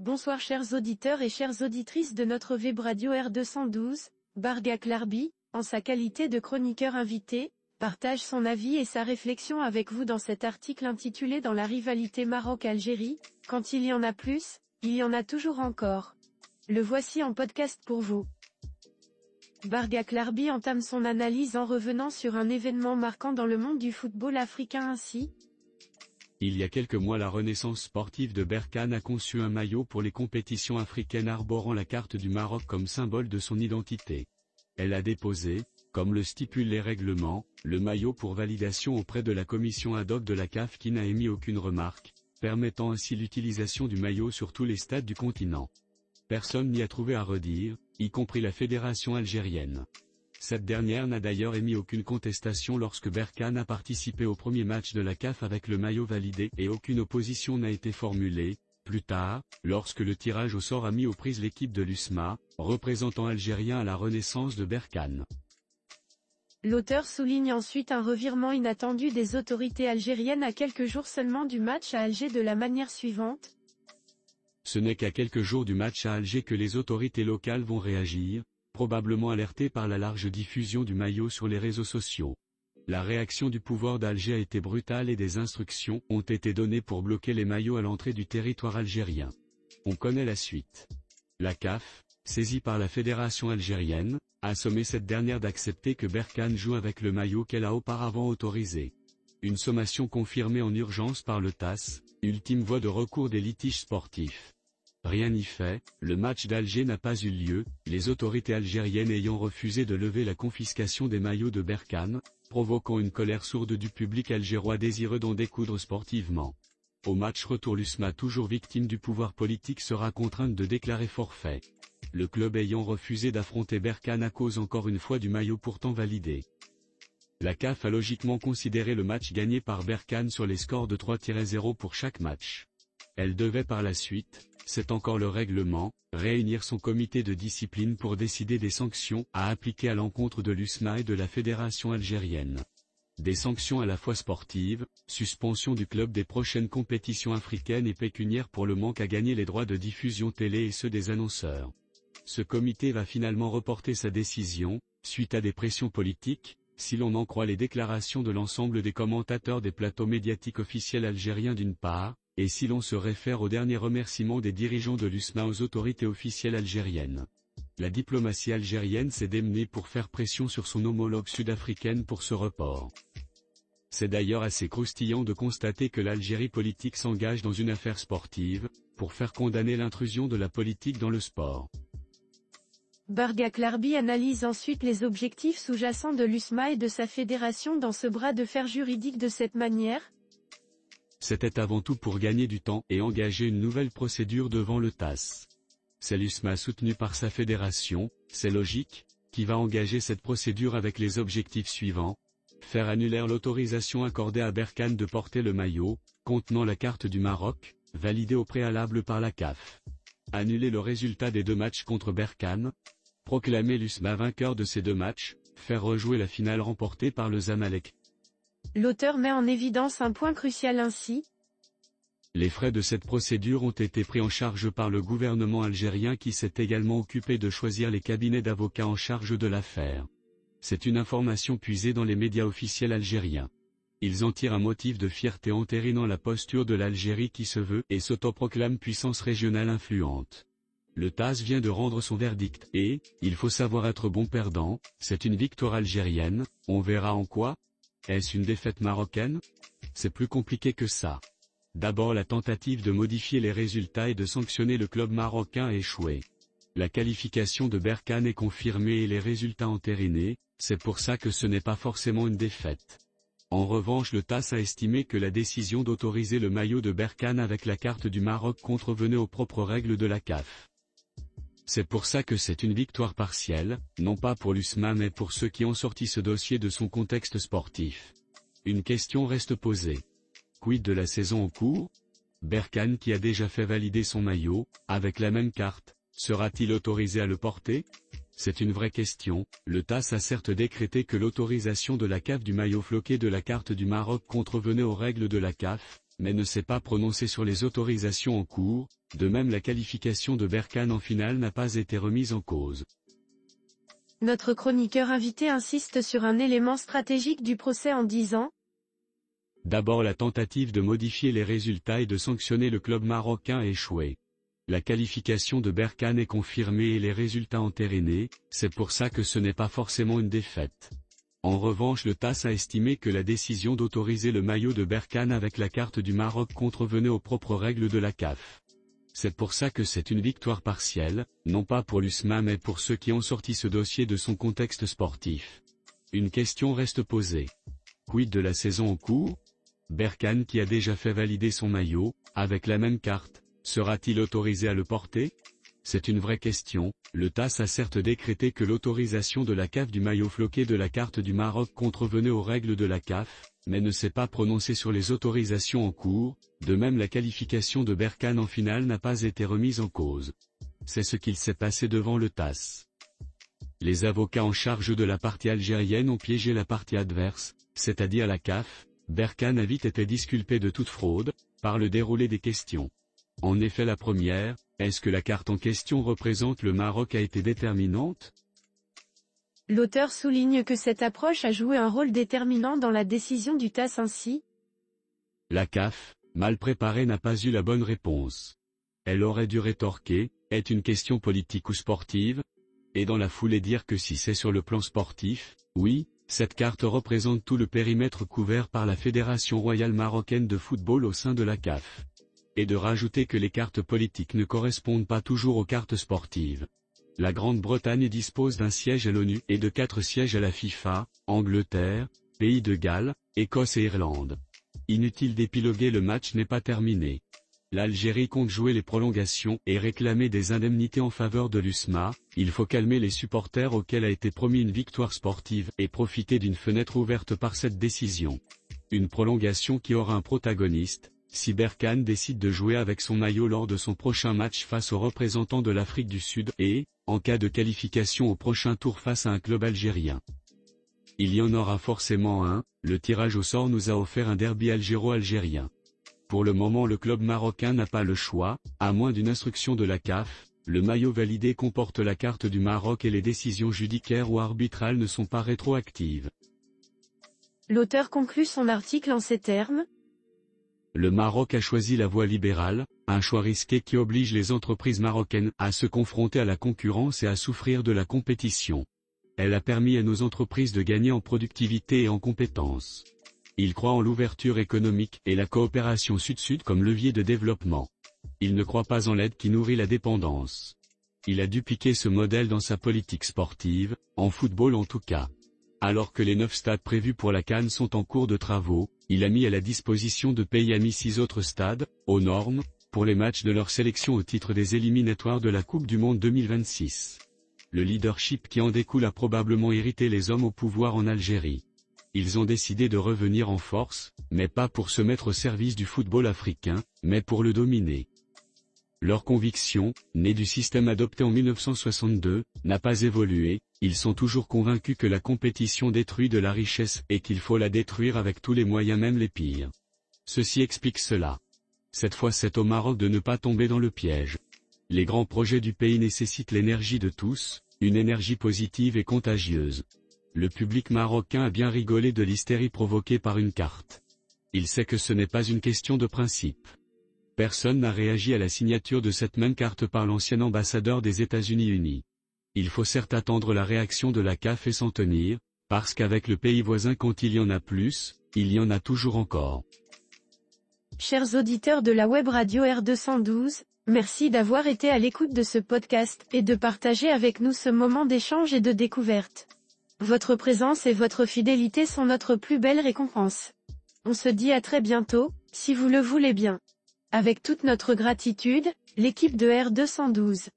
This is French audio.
Bonsoir chers auditeurs et chères auditrices de notre web radio R212, Bargak Larbi, en sa qualité de chroniqueur invité, partage son avis et sa réflexion avec vous dans cet article intitulé Dans la rivalité Maroc-Algérie, quand il y en a plus, il y en a toujours encore. Le voici en podcast pour vous. Bargak Larbi entame son analyse en revenant sur un événement marquant dans le monde du football africain ainsi. Il y a quelques mois, la Renaissance sportive de Berkane a conçu un maillot pour les compétitions africaines arborant la carte du Maroc comme symbole de son identité. Elle a déposé, comme le stipulent les règlements, le maillot pour validation auprès de la commission ad hoc de la CAF qui n'a émis aucune remarque, permettant ainsi l'utilisation du maillot sur tous les stades du continent. Personne n'y a trouvé à redire, y compris la fédération algérienne. Cette dernière n'a d'ailleurs émis aucune contestation lorsque Berkane a participé au premier match de la CAF avec le maillot validé et aucune opposition n'a été formulée. Plus tard, lorsque le tirage au sort a mis aux prises l'équipe de l'USMA, représentant algérien à la Renaissance de Berkane. L'auteur souligne ensuite un revirement inattendu des autorités algériennes à quelques jours seulement du match à Alger de la manière suivante. Ce n'est qu'à quelques jours du match à Alger que les autorités locales vont réagir, probablement alertées par la large diffusion du maillot sur les réseaux sociaux. La réaction du pouvoir d'Alger a été brutale et des instructions ont été données pour bloquer les maillots à l'entrée du territoire algérien. On connaît la suite. La CAF, saisie par la fédération algérienne, a sommé cette dernière d'accepter que Berkane joue avec le maillot qu'elle a auparavant autorisé. Une sommation confirmée en urgence par le TAS, ultime voie de recours des litiges sportifs. Rien n'y fait, le match d'Alger n'a pas eu lieu, les autorités algériennes ayant refusé de lever la confiscation des maillots de Berkane, provoquant une colère sourde du public algérois désireux d'en découdre sportivement. Au match retour, l'USMA, toujours victime du pouvoir politique, sera contrainte de déclarer forfait. Le club ayant refusé d'affronter Berkane à cause encore une fois du maillot pourtant validé. La CAF a logiquement considéré le match gagné par Berkane sur les scores de 3-0 pour chaque match. Elle devait par la suite, c'est encore le règlement, réunir son comité de discipline pour décider des sanctions à appliquer à l'encontre de l'USMA et de la fédération algérienne. Des sanctions à la fois sportives, suspension du club des prochaines compétitions africaines et pécuniaires pour le manque à gagner les droits de diffusion télé et ceux des annonceurs. Ce comité va finalement reporter sa décision, suite à des pressions politiques, si l'on en croit les déclarations de l'ensemble des commentateurs des plateaux médiatiques officiels algériens d'une part, et si l'on se réfère aux derniers remerciements des dirigeants de l'USMA aux autorités officielles algériennes. La diplomatie algérienne s'est démenée pour faire pression sur son homologue sud-africaine pour ce report. C'est d'ailleurs assez croustillant de constater que l'Algérie politique s'engage dans une affaire sportive, pour faire condamner l'intrusion de la politique dans le sport. Bargak Larbi analyse ensuite les objectifs sous-jacents de l'USMA et de sa fédération dans ce bras de fer juridique de cette manière. C'était avant tout pour gagner du temps et engager une nouvelle procédure devant le TAS. C'est l'USMA soutenu par sa fédération, c'est logique, qui va engager cette procédure avec les objectifs suivants. Faire annuler l'autorisation accordée à Berkane de porter le maillot, contenant la carte du Maroc, validée au préalable par la CAF. Annuler le résultat des deux matchs contre Berkane. Proclamer l'USMA vainqueur de ces deux matchs, faire rejouer la finale remportée par le Zamalek. L'auteur met en évidence un point crucial ainsi. Les frais de cette procédure ont été pris en charge par le gouvernement algérien qui s'est également occupé de choisir les cabinets d'avocats en charge de l'affaire. C'est une information puisée dans les médias officiels algériens. Ils en tirent un motif de fierté entérinant la posture de l'Algérie qui se veut et s'autoproclame puissance régionale influente. Le TAS vient de rendre son verdict et, il faut savoir être bon perdant, c'est une victoire algérienne, on verra en quoi. Est-ce une défaite marocaine? C'est plus compliqué que ça. D'abord, la tentative de modifier les résultats et de sanctionner le club marocain a échoué. La qualification de Berkane est confirmée et les résultats entérinés, c'est pour ça que ce n'est pas forcément une défaite. En revanche, le TAS a estimé que la décision d'autoriser le maillot de Berkane avec la carte du Maroc contrevenait aux propres règles de la CAF. C'est pour ça que c'est une victoire partielle, non pas pour l'USMA mais pour ceux qui ont sorti ce dossier de son contexte sportif. Une question reste posée. Quid de la saison en cours? Berkane, qui a déjà fait valider son maillot, avec la même carte, sera-t-il autorisé à le porter? C'est une vraie question. Le TAS a certes décrété que l'autorisation de la CAF du maillot floqué de la carte du Maroc contrevenait aux règles de la CAF, mais ne s'est pas prononcé sur les autorisations en cours, de même la qualification de Berkane en finale n'a pas été remise en cause. Notre chroniqueur invité insiste sur un élément stratégique du procès en disant: D'abord, la tentative de modifier les résultats et de sanctionner le club marocain a échoué. La qualification de Berkane est confirmée et les résultats entérinés, c'est pour ça que ce n'est pas forcément une défaite. En revanche, le TAS a estimé que la décision d'autoriser le maillot de Berkane avec la carte du Maroc contrevenait aux propres règles de la CAF. C'est pour ça que c'est une victoire partielle, non pas pour l'USMA mais pour ceux qui ont sorti ce dossier de son contexte sportif. Une question reste posée. Quid de la saison en cours? Berkane, qui a déjà fait valider son maillot, avec la même carte, sera-t-il autorisé à le porter? C'est une vraie question. Le TAS a certes décrété que l'autorisation de la CAF du maillot floqué de la carte du Maroc contrevenait aux règles de la CAF, mais ne s'est pas prononcé sur les autorisations en cours, de même la qualification de Berkane en finale n'a pas été remise en cause. C'est ce qu'il s'est passé devant le TAS. Les avocats en charge de la partie algérienne ont piégé la partie adverse, c'est-à-dire la CAF. Berkane a vite été disculpé de toute fraude, par le déroulé des questions. En effet, la première, est-ce que la carte en question représente le Maroc, a été déterminante? L'auteur souligne que cette approche a joué un rôle déterminant dans la décision du TAS ainsi. La CAF, mal préparée, n'a pas eu la bonne réponse. Elle aurait dû rétorquer, est une question politique ou sportive? Et dans la foulée dire que si c'est sur le plan sportif, oui, cette carte représente tout le périmètre couvert par la Fédération royale marocaine de football au sein de la CAF. Et de rajouter que les cartes politiques ne correspondent pas toujours aux cartes sportives. La Grande-Bretagne dispose d'un siège à l'ONU et de 4 sièges à la FIFA, Angleterre, Pays de Galles, Écosse et Irlande. Inutile d'épiloguer, le match n'est pas terminé. L'Algérie compte jouer les prolongations et réclamer des indemnités en faveur de l'USMA. Il faut calmer les supporters auxquels a été promis une victoire sportive et profiter d'une fenêtre ouverte par cette décision. Une prolongation qui aura un protagoniste, si Berkane décide de jouer avec son maillot lors de son prochain match face aux représentants de l'Afrique du Sud et, en cas de qualification au prochain tour face à un club algérien. Il y en aura forcément un. Le tirage au sort nous a offert un derby algéro-algérien. Pour le moment, le club marocain n'a pas le choix, à moins d'une instruction de la CAF. Le maillot validé comporte la carte du Maroc et les décisions judiciaires ou arbitrales ne sont pas rétroactives. L'auteur conclut son article en ces termes. Le Maroc a choisi la voie libérale, un choix risqué qui oblige les entreprises marocaines à se confronter à la concurrence et à souffrir de la compétition. Elle a permis à nos entreprises de gagner en productivité et en compétences. Il croit en l'ouverture économique et la coopération sud-sud comme levier de développement. Il ne croit pas en l'aide qui nourrit la dépendance. Il a dupliqué ce modèle dans sa politique sportive, en football en tout cas. Alors que les 9 stades prévus pour la CAN sont en cours de travaux, il a mis à la disposition de pays amis 6 autres stades, aux normes, pour les matchs de leur sélection au titre des éliminatoires de la Coupe du Monde 2026. Le leadership qui en découle a probablement irrité les hommes au pouvoir en Algérie. Ils ont décidé de revenir en force, mais pas pour se mettre au service du football africain, mais pour le dominer. Leur conviction, née du système adopté en 1962, n'a pas évolué. Ils sont toujours convaincus que la compétition détruit de la richesse et qu'il faut la détruire avec tous les moyens, même les pires. Ceci explique cela. Cette fois, c'est au Maroc de ne pas tomber dans le piège. Les grands projets du pays nécessitent l'énergie de tous, une énergie positive et contagieuse. Le public marocain a bien rigolé de l'hystérie provoquée par une carte. Il sait que ce n'est pas une question de principe. Personne n'a réagi à la signature de cette même carte par l'ancien ambassadeur des États-Unis unis. Il faut certes attendre la réaction de la CAF et s'en tenir, parce qu'avec le pays voisin, quand il y en a plus, il y en a toujours encore. Chers auditeurs de la web radio R212, merci d'avoir été à l'écoute de ce podcast et de partager avec nous ce moment d'échange et de découverte. Votre présence et votre fidélité sont notre plus belle récompense. On se dit à très bientôt, si vous le voulez bien. Avec toute notre gratitude, l'équipe de R212.